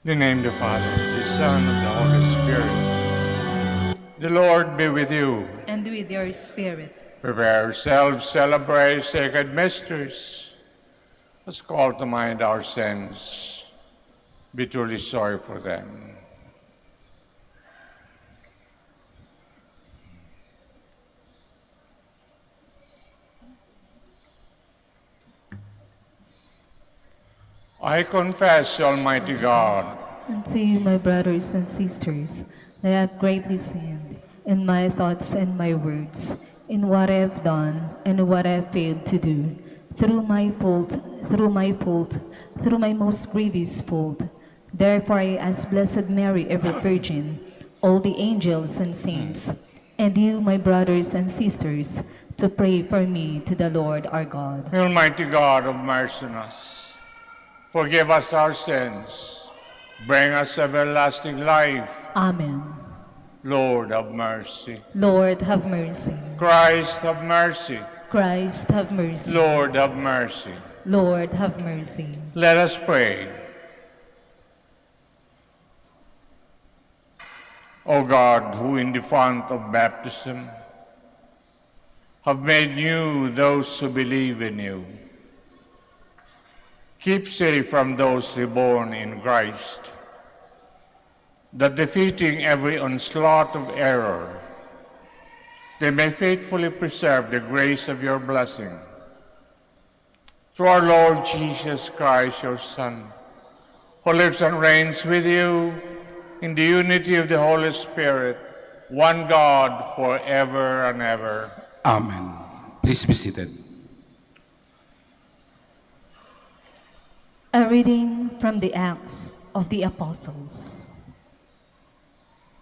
In the name of the Father, the Son, and the Holy Spirit. The Lord be with you. And with your spirit. Prepare ourselves, celebrate sacred mysteries. Let's call to mind our sins. Be truly sorry for them. I confess, Almighty God, And to you, my brothers and sisters, that I have greatly sinned in my thoughts and my words, in what I have done and what I have failed to do, through my most grievous fault. Therefore I ask Blessed Mary, ever Virgin, all the angels and saints, and you, my brothers and sisters, to pray for me to the Lord our God. Almighty God, have mercy on us. Forgive us our sins. Bring us everlasting life. Amen. Lord, have mercy. Lord, have mercy. Christ, have mercy. Christ, have mercy. Lord, have mercy. Lord, have mercy. Let us pray. O God, who in the font of baptism have made new those who believe in you, keep safe from those reborn in Christ, that defeating every onslaught of error, they may faithfully preserve the grace of your blessing. Through our Lord Jesus Christ, your Son, who lives and reigns with you in the unity of the Holy Spirit, one God, forever and ever. Amen. Please be seated. A reading from the Acts of the Apostles.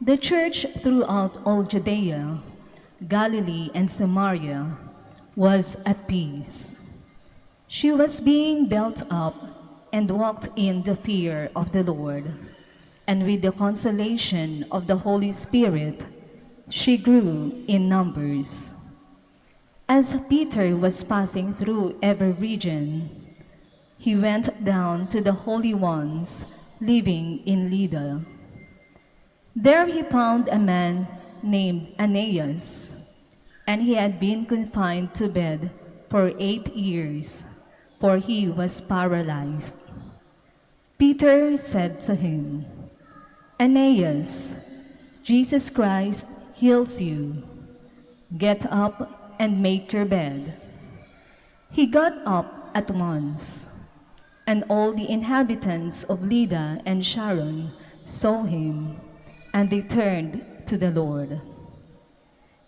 The church throughout all Judea, Galilee, and Samaria was at peace. She was being built up and walked in the fear of the Lord, and with the consolation of the Holy Spirit, she grew in numbers. As Peter was passing through every region, he went down to the holy ones living in Lydda. There he found a man named Aeneas, and he had been confined to bed for 8 years, for he was paralyzed. Peter said to him, Aeneas, Jesus Christ heals you. Get up and make your bed. He got up at once. And all the inhabitants of Lydda and Sharon saw him, and they turned to the Lord.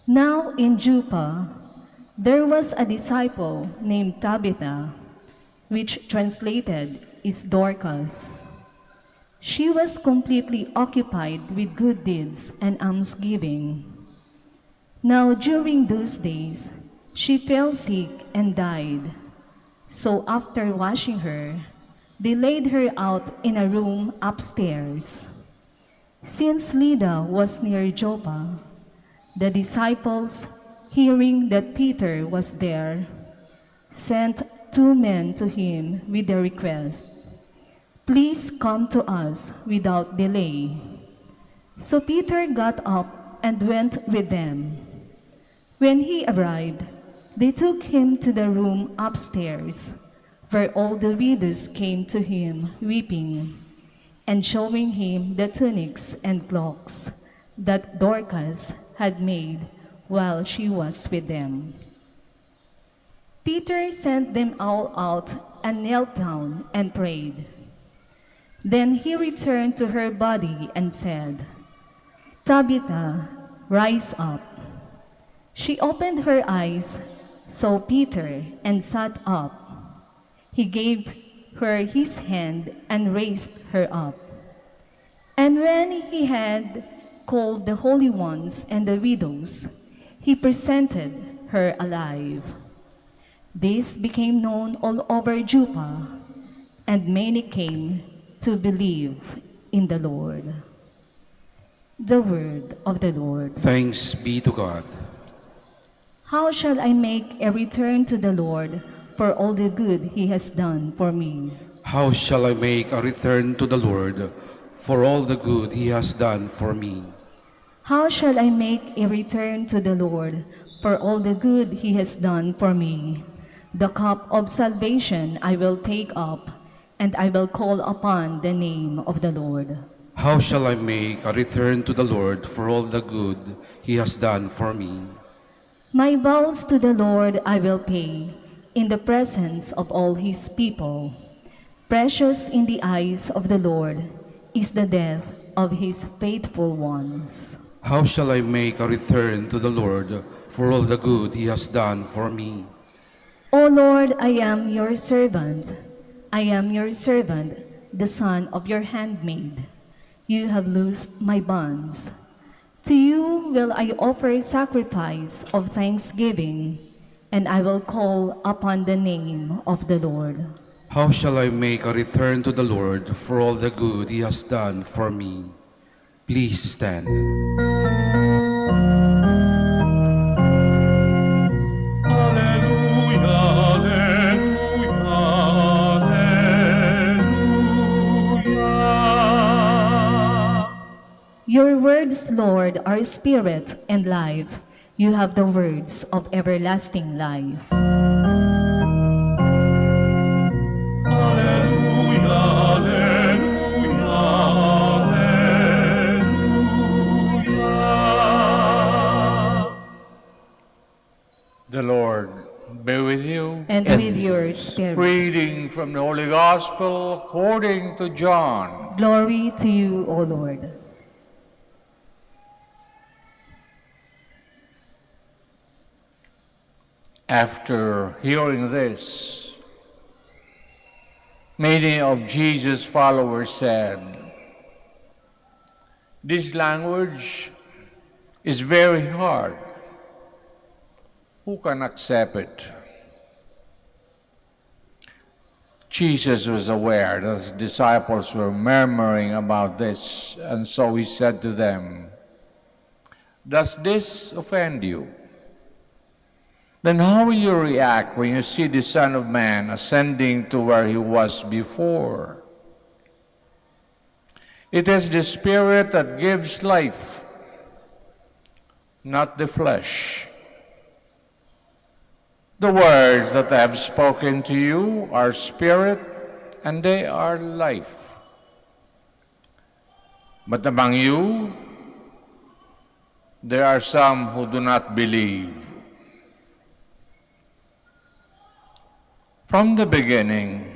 Now in Joppa there was a disciple named Tabitha, which translated is Dorcas. She was completely occupied with good deeds and almsgiving. Now during those days she fell sick and died. So after washing her, they laid her out in a room upstairs. Since Lydda was near Joppa, the disciples, hearing that Peter was there, sent 2 men to him with the request, Please come to us without delay. So Peter got up and went with them. When he arrived, they took him to the room upstairs, where all the widows came to him weeping, and showing him the tunics and cloaks that Dorcas had made while she was with them. Peter sent them all out and knelt down and prayed. Then he returned to her body and said, Tabitha, rise up. She opened her eyes, saw Peter, and sat up. He gave her his hand and raised her up. And when he had called the holy ones and the widows, he presented her alive. This became known all over Joppa, and many came to believe in the Lord. The word of the Lord. Thanks be to God. How shall I make a return to the Lord for all the good he has done for me? How shall I make a return to the Lord for all the good he has done for me. How shall I make a return to the Lord for all the good he has done for me? The cup of salvation I will take up, and I will call upon the name of the Lord. How shall I make a return to the Lord for all the good he has done for me? My vows to the Lord I will pay in the presence of all his people. Precious in the eyes of the Lord is the death of his faithful ones. How shall I make a return to the Lord for all the good he has done for me? O Lord, I am your servant. I am your servant, the son of your handmaid. You have loosed my bonds. To you will I offer sacrifice of thanksgiving, and I will call upon the name of the Lord. How shall I make a return to the Lord for all the good he has done for me? Please stand. Your words, Lord, are spirit and life. You have the words of everlasting life. The Lord be with you. And with your spirit. Reading from the Holy Gospel according to John. Glory to you, O Lord. After hearing this, many of Jesus' followers said, "This language is very hard. Who can accept it?" Jesus was aware that his disciples were murmuring about this, and so he said to them, "Does this offend you? Then how will you react when you see the Son of Man ascending to where he was before? It is the Spirit that gives life, not the flesh. The words that I have spoken to you are spirit, and they are life. But among you, there are some who do not believe." From the beginning,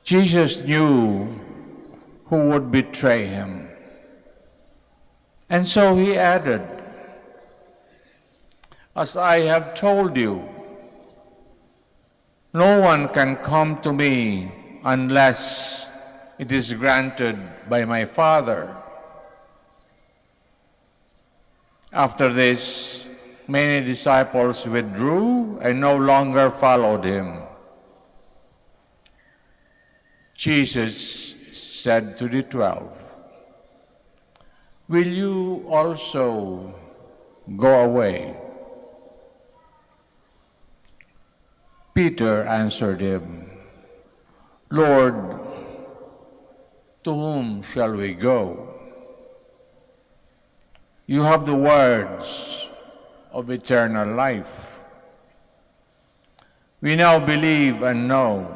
Jesus knew who would betray him. And so he added, "As I have told you, no one can come to me unless it is granted by my Father." After this, many disciples withdrew and no longer followed him. Jesus said to the 12, "Will you also go away?" Peter answered him, "Lord, to whom shall we go? You have the words of eternal life. We now believe and know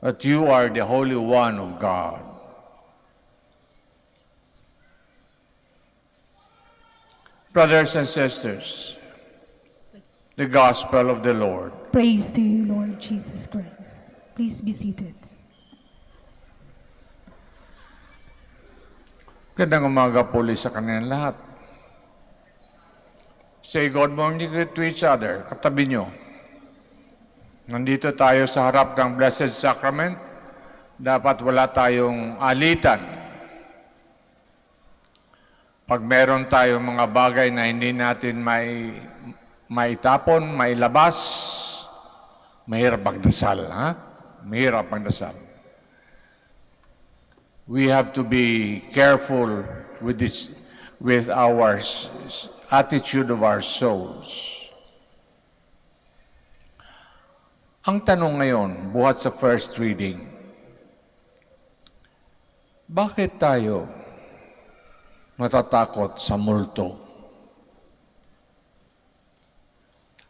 that you are the Holy One of God." Brothers and sisters, the Gospel of the Lord. Praise to you, Lord Jesus Christ. Please be seated. Gandang umaga po ulit sa kanilang lahat. Say good morning to each other, katabi nyo. Nandito tayo sa harap ng Blessed Sacrament. Dapat wala tayong alitan. Pag meron tayong mga bagay na hindi natin maitapon, mailabas, mahirap magdasal, ha? Mahirap magdasal. We have to be careful with this, with our attitude of our souls. Ang tanong ngayon, buhat sa first reading, Bakit tayo matatakot sa multo?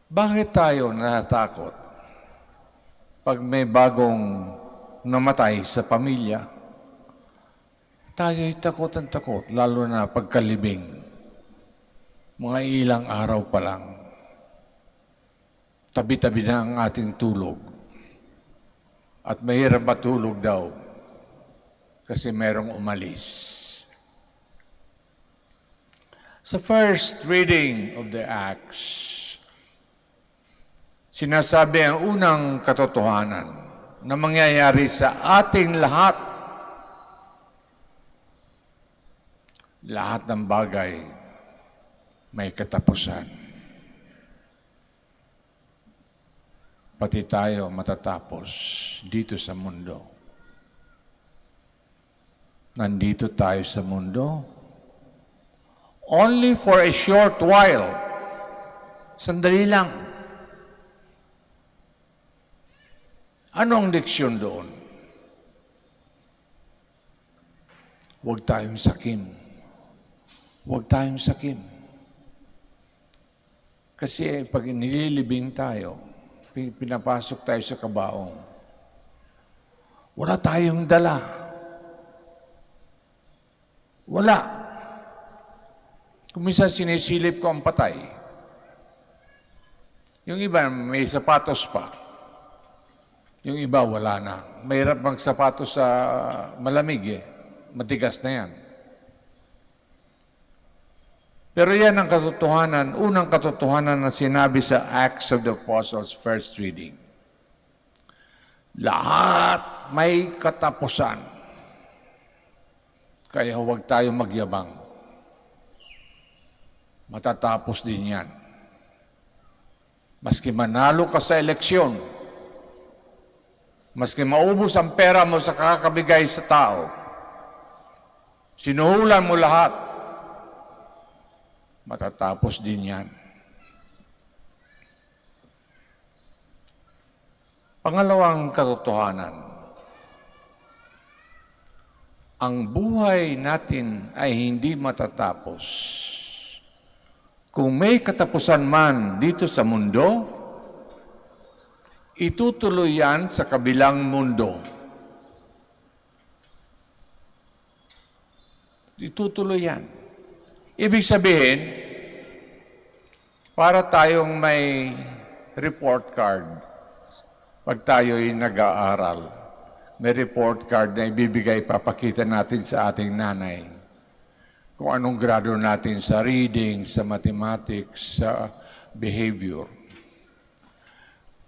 Bakit tayo natatakot pag may bagong namatay sa pamilya? Tayo'y takot ang takot, lalo na pagkalibing. Mga ilang araw pa lang. Tabi-tabi na ang ating tulog. At mahirap matulog daw kasi merong umalis. Sa first reading of the Acts, sinasabi ang unang katotohanan na mangyayari sa ating lahat. Lahat ng bagay may katapusan. Pati tayo matatapos dito sa mundo. Nandito tayo sa mundo only for a short while. Sandali lang. Anong leksyon doon? Huwag tayong sakim. Huwag tayong sakim. Kasi pag nililibing tayo, pinapasok tayo sa kabaong, wala tayong dala. Wala. Kung minsan sinisilip ko ang patay, yung iba may sapatos pa, yung iba wala na. Mahirap magsapatos sa malamig matigas na yan. Pero yan ang katotohanan, unang katotohanan na sinabi sa Acts of the Apostles, first reading. Lahat may katapusan. Kaya huwag tayo magyabang. Matatapos din yan. Maski manalo ka sa eleksyon, maski maubos ang pera mo sa kakabigay sa tao, sinuhulan mo lahat, matatapos din yan. Pangalawang katotohanan, ang buhay natin ay hindi matatapos. Kung may katapusan man dito sa mundo, itutuloy yan sa kabilang mundo. Itutuloy yan. Ibig sabihin, para tayong may report card pag tayo'y nag-aaral. May report card na ibibigay, papakita natin sa ating nanay. Kung anong grado natin sa reading, sa mathematics, sa behavior.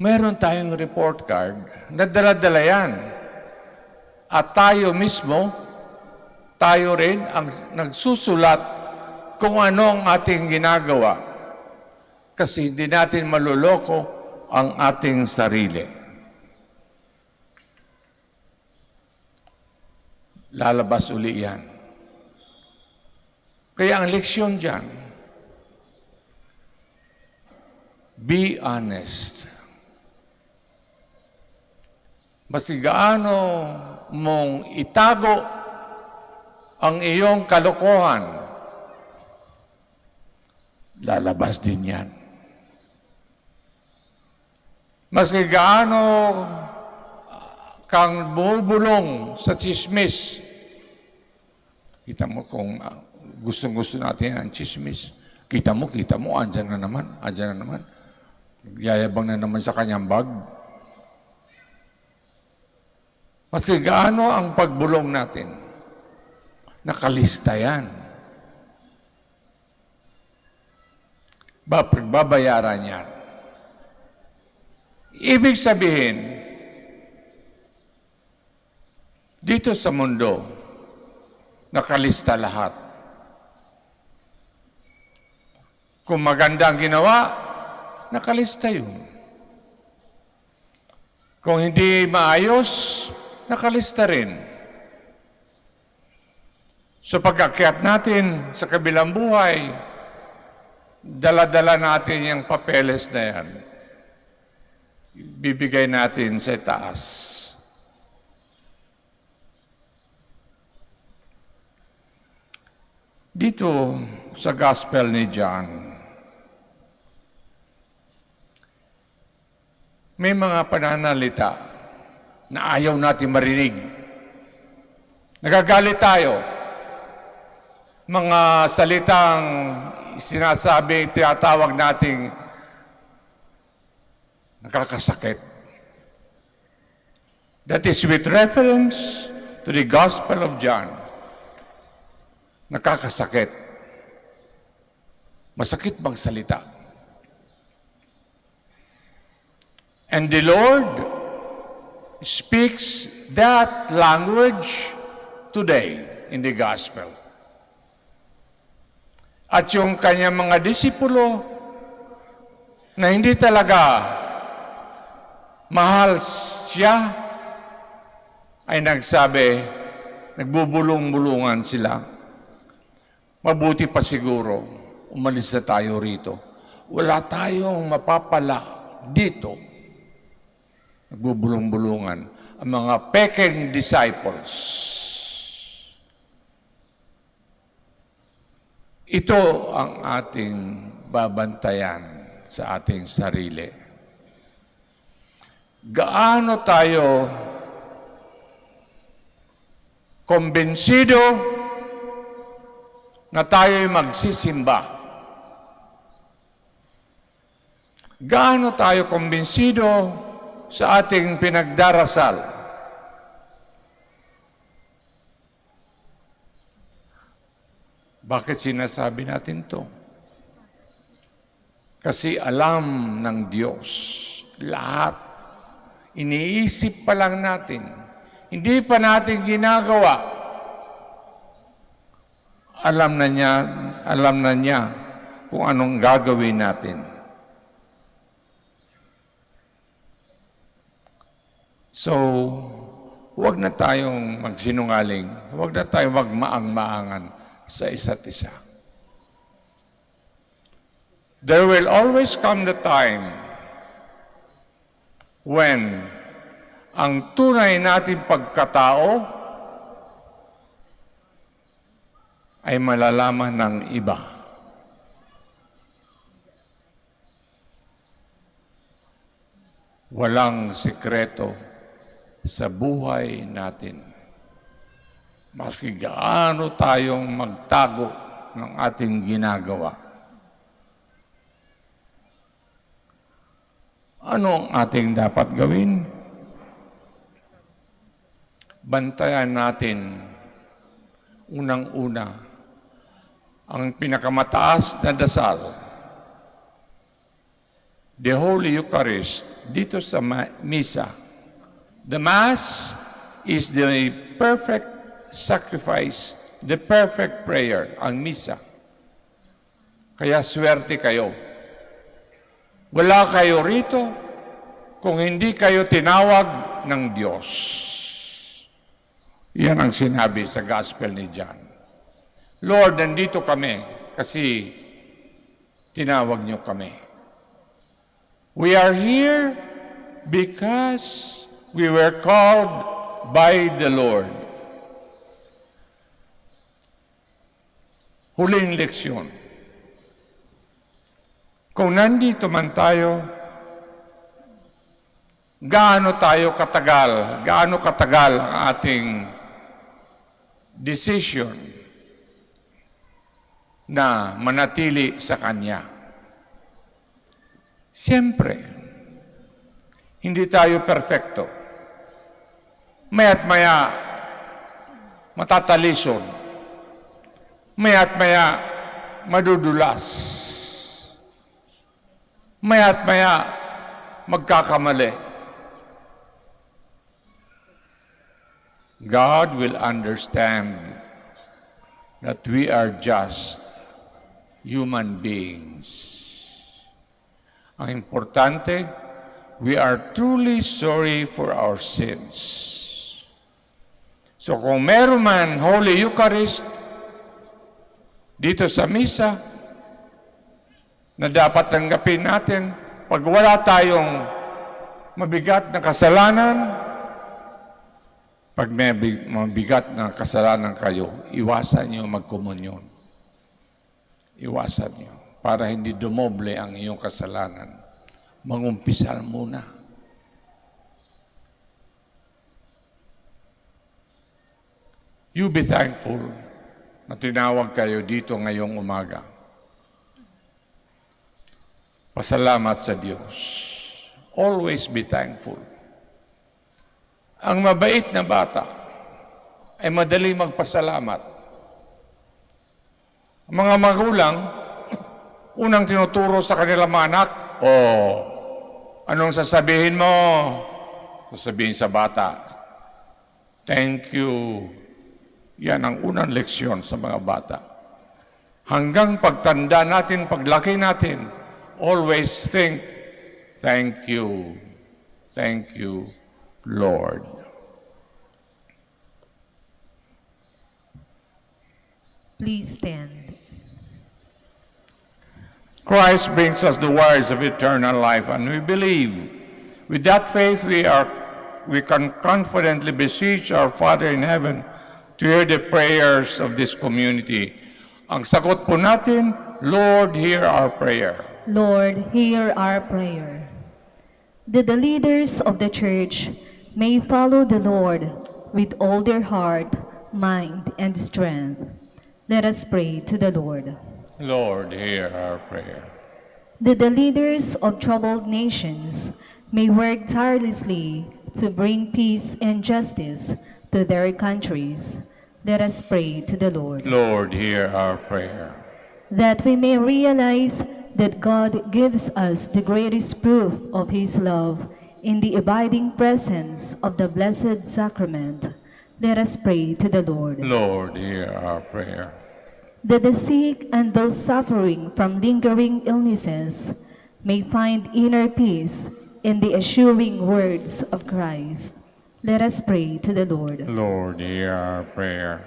Meron tayong report card na dala-dala yan. At tayo mismo, tayo rin ang nagsusulat kung ano ang ating ginagawa. Kasi hindi natin maluloko ang ating sarili. Lalabas uli yan. Kaya ang leksyon dyan, be honest. Basta gaano mong itago ang iyong kalokohan, lalabas din yan. Maski gaano kang bumubulong sa chismis. Kita mo kung gustong-gusto natin ang chismis. Kita mo, andyan na naman. Yayabang na naman sa kanyang bag. Kasi gaano ang pagbulong natin? Nakalista yan. Pagbabayaran yan. Ibig sabihin, dito sa mundo, nakalista lahat. Kung maganda ang ginawa, nakalista yun. Kung hindi maayos, nakalista rin. So pag-akyat natin sa kabilang buhay, dala-dala natin yung papeles na yan. Bibigay natin sa taas. Dito sa Gospel ni John, may mga pananalita na ayaw natin marinig. Nagagalit tayo. Mga salitang sinasabi, tinatawag nating nakakasakit. That is with reference to the Gospel of John. Nakakasakit. Masakit bang salita? And the Lord speaks that language today in the Gospel. At yung kanyang mga disipulo na hindi talaga mahal siya, ay nagsabi, nagbubulong-bulungan sila. Mabuti pa siguro, umalis na tayo rito. Wala tayong mapapala dito. Nagbubulong-bulungan ang mga peking disciples. Ito ang ating babantayan sa ating sarili. Gaano tayo kumbensido na tayo'y magsisimba? Gaano tayo kumbensido sa ating pinagdarasal? Bakit sinasabi natin to? Kasi alam ng Diyos lahat. Iniisip pa lang natin. Hindi pa natin ginagawa. Alam na niya kung anong gagawin natin. So, huwag na tayong magsinungaling. Huwag na tayong magmaang-maangan sa isa't isa. There will always come the time when ang tunay nating pagkatao ay malalaman ng iba. Walang sikreto sa buhay natin. Maski gaano tayong magtago ng ating ginagawa. Ano ang ating dapat gawin? Bantayan natin unang-una ang pinakamataas na dasal, the Holy Eucharist, dito sa Misa. The Mass is the perfect sacrifice, the perfect prayer, ang Misa. Kaya swerte kayo. Wala kayo rito kung hindi kayo tinawag ng Diyos. Yan ang sinabi sa Gospel ni John. Lord, nandito kami kasi tinawag niyo kami. We are here because we were called by the Lord. Huling leksyon. Kung nandito man tayo, gaano katagal ang ating decision na manatili sa Kanya. Siyempre, hindi tayo perfecto. Maya't maya, matatalison. Maya't maya, madudulas. Maya't maya, magkakamali. God will understand that we are just human beings. Ang importante, we are truly sorry for our sins. So kung meron man Holy Eucharist dito sa Misa na dapat tanggapin natin, pag wala tayong mabigat na kasalanan, pag may mabigat na kasalanan kayo, iwasan niyo magkomunyon. Iwasan niyo para hindi dumoble ang iyong kasalanan. Mangumpisal muna. You be thankful na tinawag kayo dito ngayong umaga. Pasalamat sa Diyos. Always be thankful. Ang mabait na bata ay madali magpasalamat. Ang mga magulang, unang tinuturo sa kanilang mga anak, anong sasabihin mo? Sasabihin sa bata, thank you. Yan ang unang leksyon sa mga bata. Hanggang pagtanda natin, paglaki natin, always think, thank you, Lord. Please stand. Christ brings us the words of eternal life, and we believe. With that faith, we can confidently beseech our Father in heaven to hear the prayers of this community. Ang sagot po natin, Lord, hear our prayer. Lord, hear our prayer. That the leaders of the Church may follow the Lord with all their heart, mind, and strength. Let us pray to the Lord. Lord, hear our prayer. That the leaders of troubled nations may work tirelessly to bring peace and justice to their countries. Let us pray to the Lord. Lord, hear our prayer. That we may realize that God gives us the greatest proof of His love in the abiding presence of the Blessed Sacrament. Let us pray to the Lord. Lord, hear our prayer. That the sick and those suffering from lingering illnesses may find inner peace in the assuring words of Christ. Let us pray to the Lord. Lord, hear our prayer.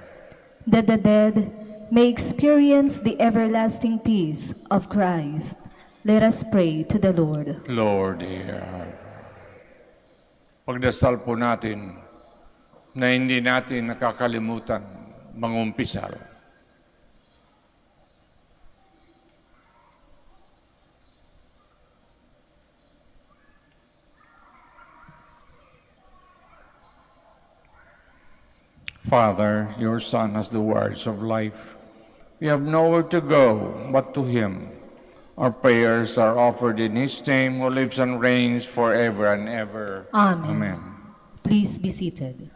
That the dead may experience the everlasting peace of Christ. Let us pray to the Lord. Lord, hear our prayer. Pagdasal po natin na hindi natin nakakalimutan mangumpisal. Father, your Son has the words of life. We have nowhere to go but to Him. Our prayers are offered in His name, who lives and reigns forever and ever. Amen. Amen. Please be seated.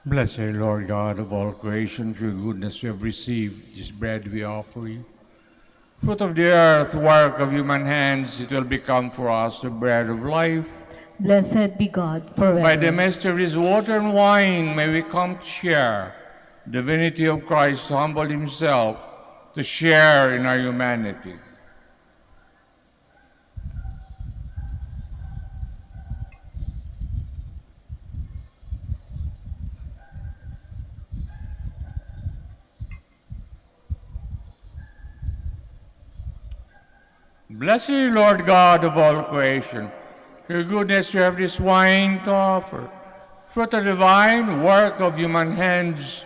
Blessed Lord God of all creation, through your goodness we have received this bread we offer you. Fruit of the earth, work of human hands, it will become for us the bread of life. Blessed be God forever. By the mysteries, water and wine, may we come to share the divinity of Christ, to humble Himself, to share in our humanity. Blessed Lord God of all creation, through your goodness we have this wine to offer. Fruit of the vine, work of human hands,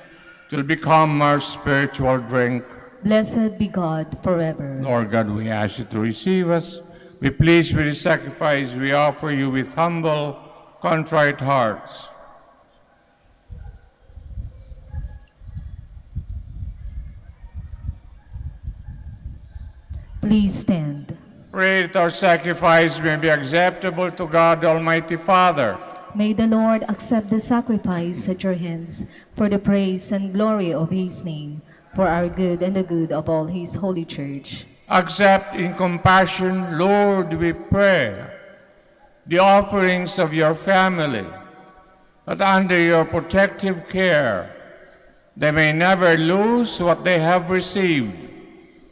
till become our spiritual drink. Blessed be God forever. Lord God, we ask you to receive us. Be pleased with the sacrifice we offer you with humble, contrite hearts. Please stand. Pray that our sacrifice may be acceptable to God, Almighty Father. May the Lord accept the sacrifice at your hands for the praise and glory of His name, for our good and the good of all His holy church. Accept in compassion, Lord, we pray, the offerings of your family, that under your protective care they may never lose what they have received,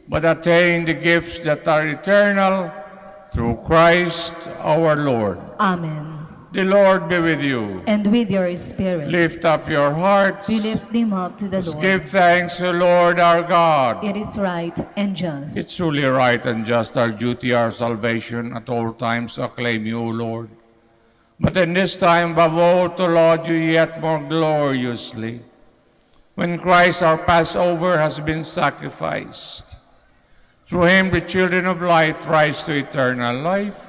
but attain the gifts that are eternal through Christ our Lord. Amen. The Lord be with you. And with your spirit. Lift up your hearts. We lift them up to the Let's Lord. give thanks to Lord our God. It is right and just. It's truly right and just our duty, our salvation, at all times to acclaim you, O Lord. But in this time, above all, to laud you yet more gloriously, when Christ our Passover has been sacrificed. Through him the children of light rise to eternal life,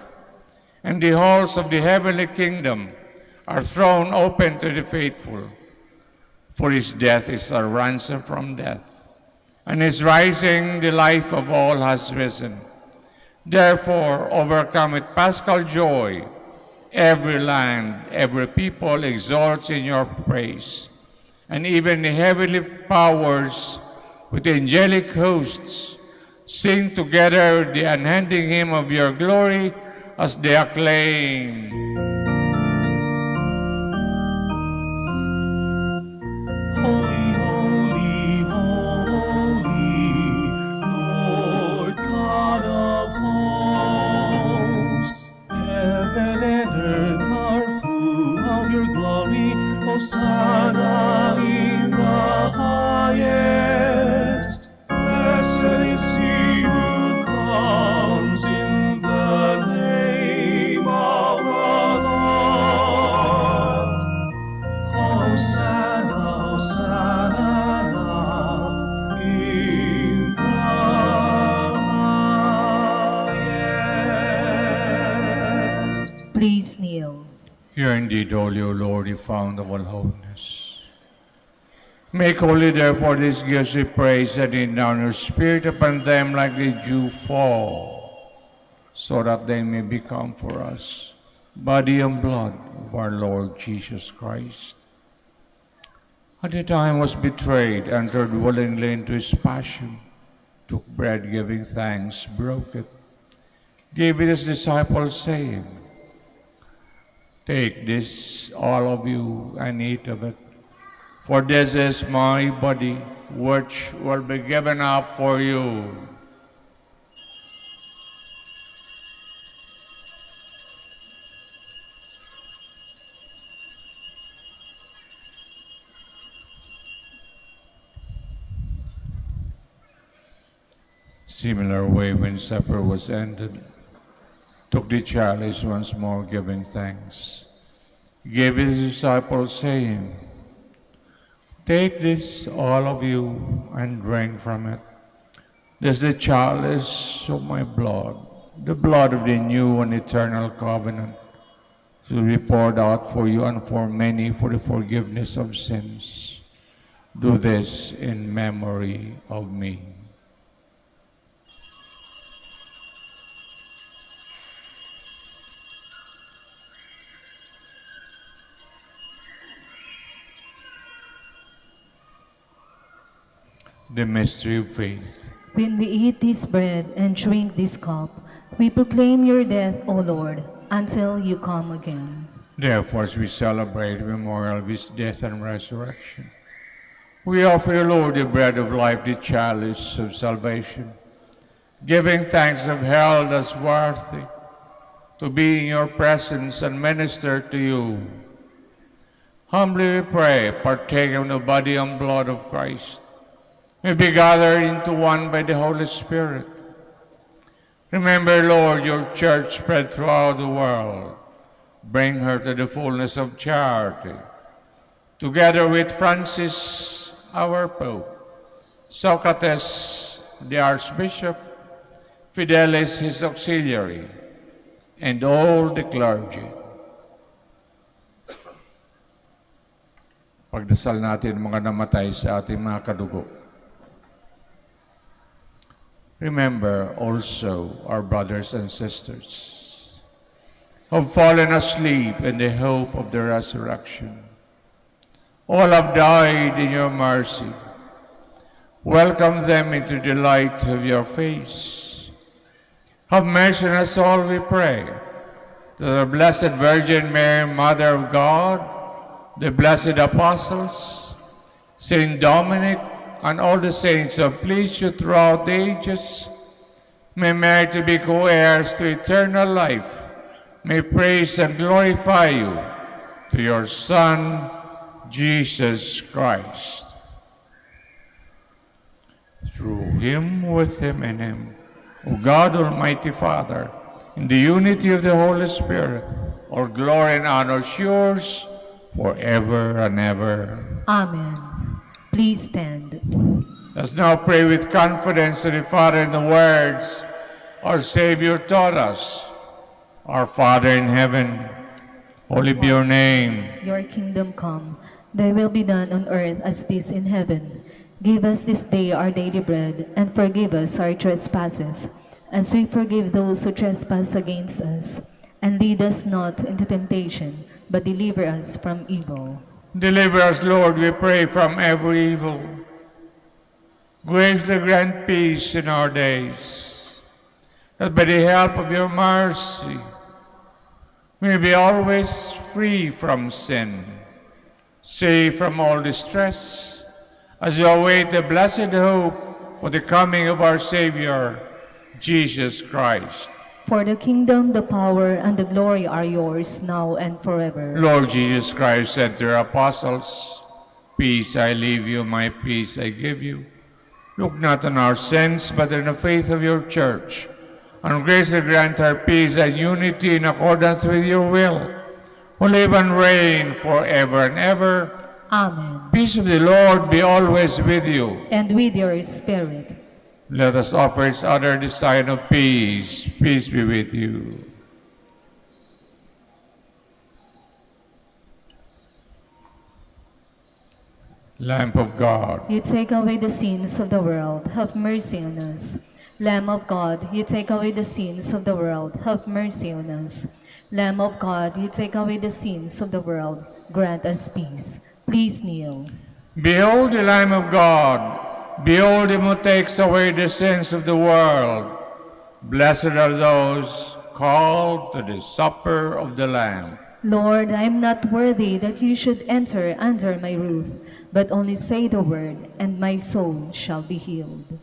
and the halls of the heavenly kingdom are thrown open to the faithful. For his death is a ransom from death, and his rising the life of all has risen. Therefore, overcome with paschal joy, every land, every people exalts in your praise, and even the heavenly powers with the angelic hosts sing together the unending hymn of your glory as they acclaim. Holy, holy, holy, Lord God of hosts. Heaven and earth are full of your glory. Hosanna in the highest. Blessed is he who comes in the name of the Lord. Hosanna, Hosanna in the highest. Please kneel. Here indeed, holy, O Lord, the fount of all holiness. Make holy, therefore, these gifts, we praise, and endow your Spirit upon them like the dew fall, so that they may become for us body and blood of our Lord Jesus Christ. At the time was betrayed, entered willingly into his passion, took bread, giving thanks, broke it, gave it his disciples, saying, Take this, all of you, and eat of it, for this is my body, which will be given up for you. Similar way, when supper was ended, took the chalice once more, giving thanks, gave his disciples, saying, Take this, all of you, and drink from it. This is the chalice of my blood, the blood of the new and eternal covenant, to be poured out for you and for many for the forgiveness of sins. Do this in memory of me. The mystery of faith. When we eat this bread and drink this cup, we proclaim your death, O Lord, until you come again. Therefore, as we celebrate the memorial of his death and resurrection, we offer you, Lord, the bread of life, the chalice of salvation, giving thanks have held us worthy to be in your presence and minister to you. Humbly we pray, partake of the body and blood of Christ, may be gathered into one by the Holy Spirit. Remember, Lord, your church spread throughout the world. Bring her to the fullness of charity. Together with Francis, our Pope, Socrates, the Archbishop, Fidelis, his auxiliary, and all the clergy. Pagdasal natin mga namatay sa ating mga kadugo. Remember also our brothers and sisters who have fallen asleep in the hope of the resurrection. All have died in your mercy. Welcome them into the light of your face. Have mercy on us all, we pray, to the Blessed Virgin Mary, Mother of God, the blessed apostles, Saint Dominic, and all the saints who have pleased you throughout the ages, may merit to be co-heirs to eternal life, may praise and glorify you to your Son, Jesus Christ. Through him, with him, and him, O God, Almighty Father, in the unity of the Holy Spirit, all glory and honor is yours forever and ever. Amen. Please stand. Let's now pray with confidence to the Father in the words our Savior taught us. Our Father in heaven, holy be your name. Your kingdom come, thy will be done on earth as it is in heaven. Give us this day our daily bread, and forgive us our trespasses, as we forgive those who trespass against us. And lead us not into temptation, but deliver us from evil. Deliver us, Lord, we pray, from every evil. Graciously grant peace in our days, that by the help of your mercy, we may be always free from sin, safe from all distress, as we await the blessed hope for the coming of our Savior, Jesus Christ. For the kingdom, the power, and the glory are yours, now and forever. Lord Jesus Christ said to your apostles, "Peace I leave you, my peace I give you. Look not on our sins, but on the faith of your church, and graciously grant her peace and unity in accordance with your will, who live and reign forever and ever." Amen. Peace of the Lord be always with you. And with your spirit. Let us offer each other the sign of peace. Peace be with you. Lamb of God, You take away the sins of the world, have mercy on us. Lamb of God, you take away the sins of the world, have mercy on us. Lamb of God, you take away the sins of the world, grant us peace. Please kneel. behold the Lamb of God. Behold him who takes away the sins of the world. Blessed are those called to the supper of the Lamb. Lord, I am not worthy that you should enter under my roof, but only say the word, and my soul shall be healed.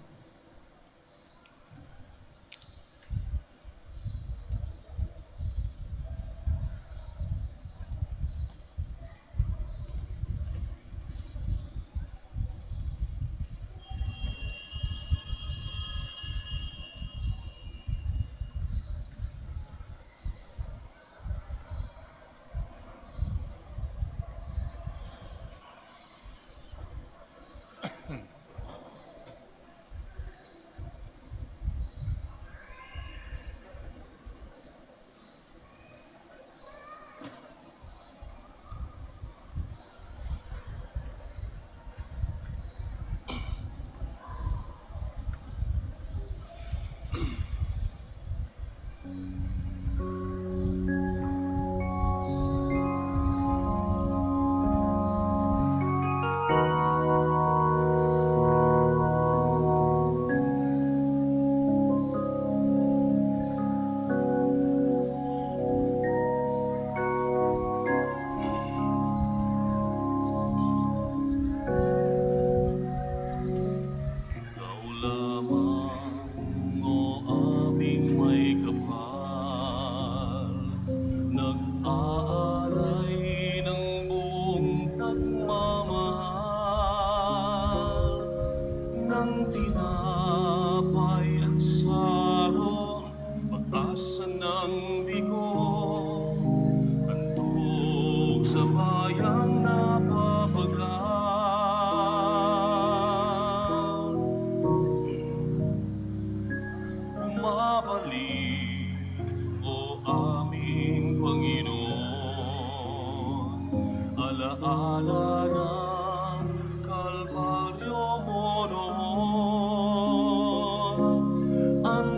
Ang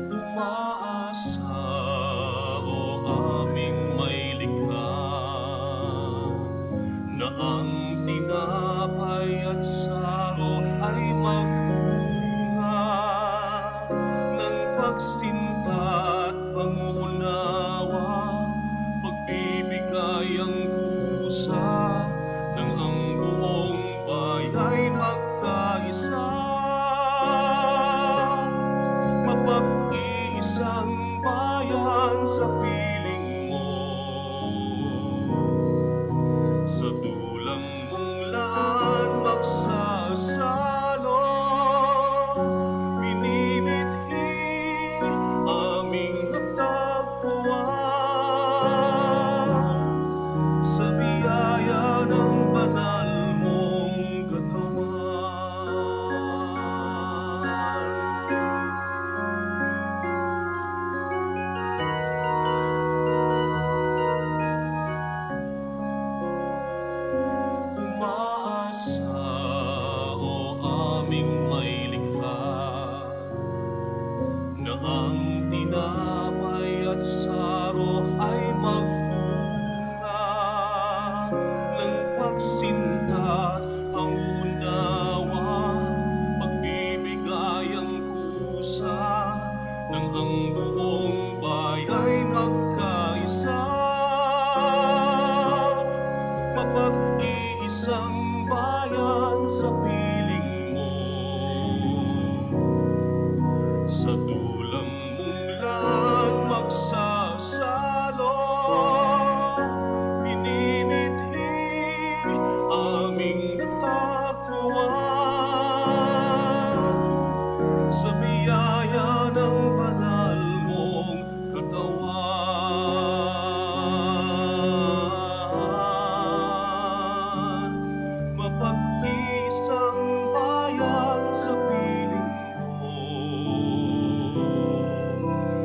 Umaasa, o aming may likha, na ang tinapay at saro ay magbunga ng pagsinta at pangunawa, pagbibigay ang kusa ng ang buong bayay magkaisa. Mapag-iisang bayan sa piling mo, sa dulang mong lan magsasalo, minimithi aming natagpuan sa biyaya ng banal mong katawan. Umaasa, o aming may likha, na ang tinapay at saro ay magbunga ng pagsinta at pangunawa, pagbibigay ang kusa ng ang buong bayay magkaisa. Mapag-iisang bayan sa piling mo, sa dulang mong lan magsasalo, minimithi aming natagpuan sa biyaya ng banal mong katawan. Mapag-isang bayan sa piling mo,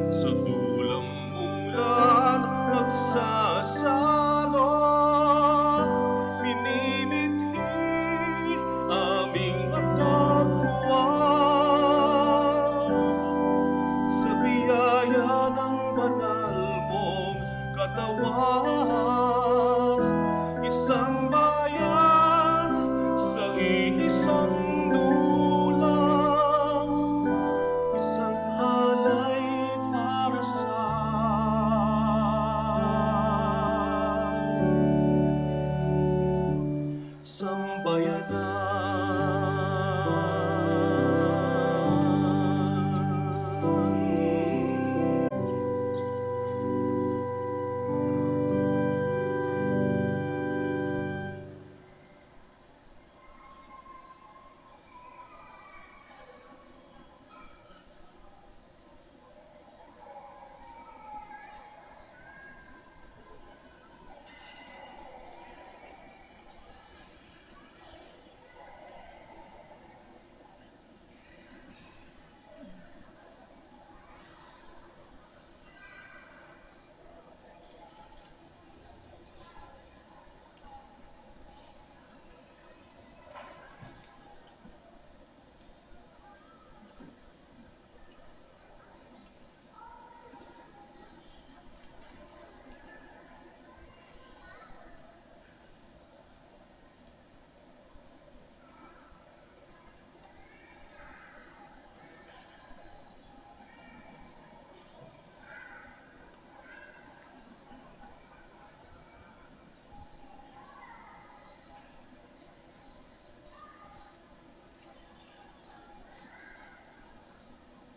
sa dulang mong lan magsasalo, minimithi aming natagpuan sa biyaya ng banal mong katawan. Isang bayan sa iisang dulang, isang alay para sa sambayanan.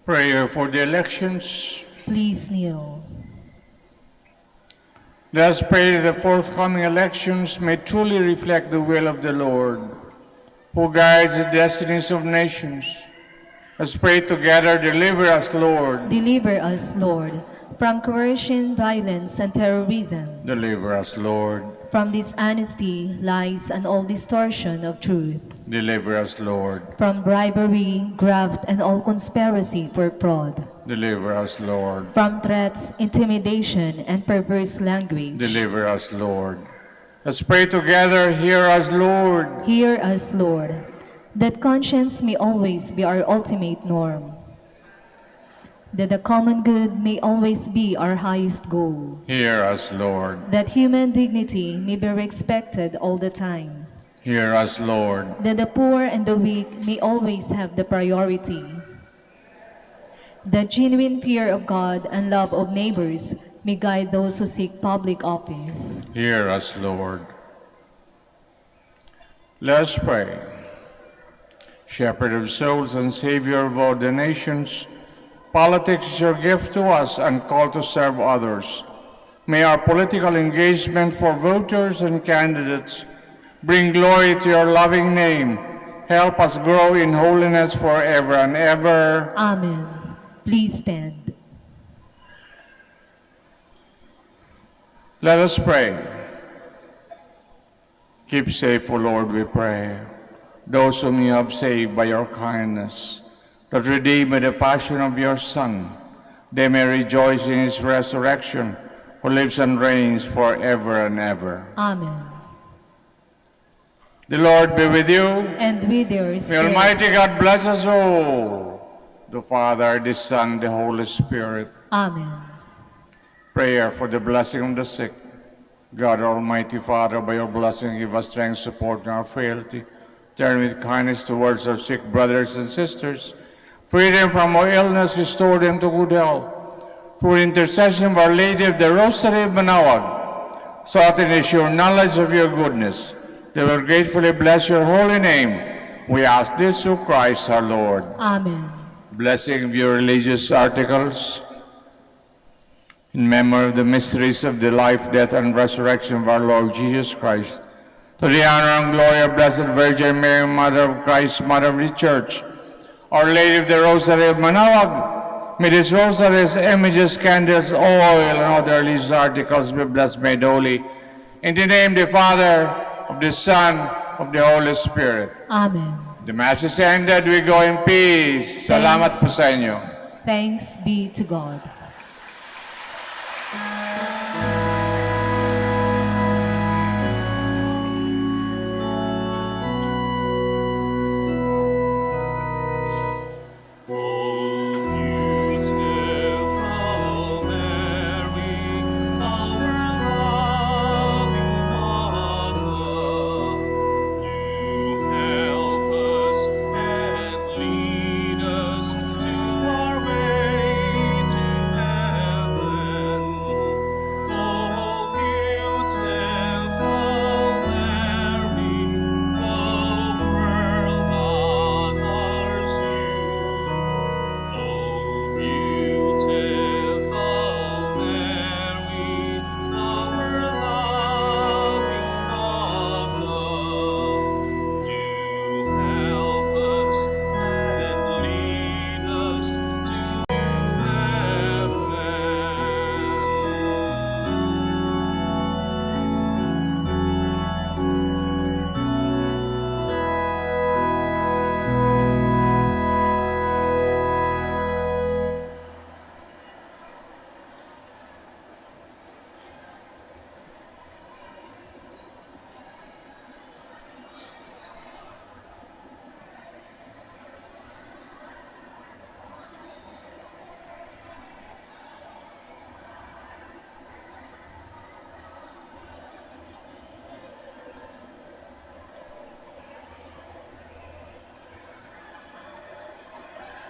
Prayer for the elections. Please kneel. Let us pray that the forthcoming elections may truly reflect the will of the Lord, who guides the destinies of nations. Let's pray together, deliver us, Lord. Deliver us, Lord, from coercion, violence, and terrorism, Deliver us, Lord. from dishonesty, lies, and all distortion of truth. Deliver us, Lord. From bribery, graft, and all conspiracy for fraud. Deliver us, Lord. From threats, intimidation, and perverse language. Deliver us, Lord. Let's pray together. Hear us, Lord. Hear us, Lord, that conscience may always be our ultimate norm, that the common good may always be our highest goal, Hear us, Lord. that human dignity may be respected all the time, Hear us, Lord. that the poor and the weak may always have the priority, that genuine fear of God and love of neighbors may guide those who seek public office. Hear us, Lord. Let us pray. Shepherd of souls and Savior of all the nations, politics is your gift to us and call to serve others. May our political engagement for voters and candidates bring glory to your loving name. Help us grow in holiness forever and ever. Amen. Please stand. Let us pray. Keep safe, O Lord, we pray, those whom you have saved by your kindness, that redeemed by the passion of your Son, they may rejoice in his resurrection, who lives and reigns forever and ever. Amen. The Lord be with you. And with your May spirit. Almighty God bless us all, the Father, the Son, the Holy Spirit. Amen. Prayer for the blessing of the sick. God, Almighty Father, by your blessing, give us strength, support in our frailty. Turn with kindness towards our sick brothers and sisters. Free them from all illness, restore them to good health. Through intercession of Our Lady of the Rosary of Manaoag, so that in the sure knowledge of your goodness, they will gratefully bless your holy name. We ask this through Christ our Lord. Amen. Blessing of your religious articles. In memory of the mysteries of the life, death, and resurrection of our Lord Jesus Christ, to the honor and glory of Blessed Virgin Mary, Mother of Christ, Mother of the Church, Our Lady of the Rosary of Manaoag, may these rosaries, images, candles, oil, and other religious articles be blessed, made holy. In the name of the Father, of the Son, of the Holy Spirit. Amen. The Mass is ended. We go in peace. Salamat po sa inyo. Thanks be to God.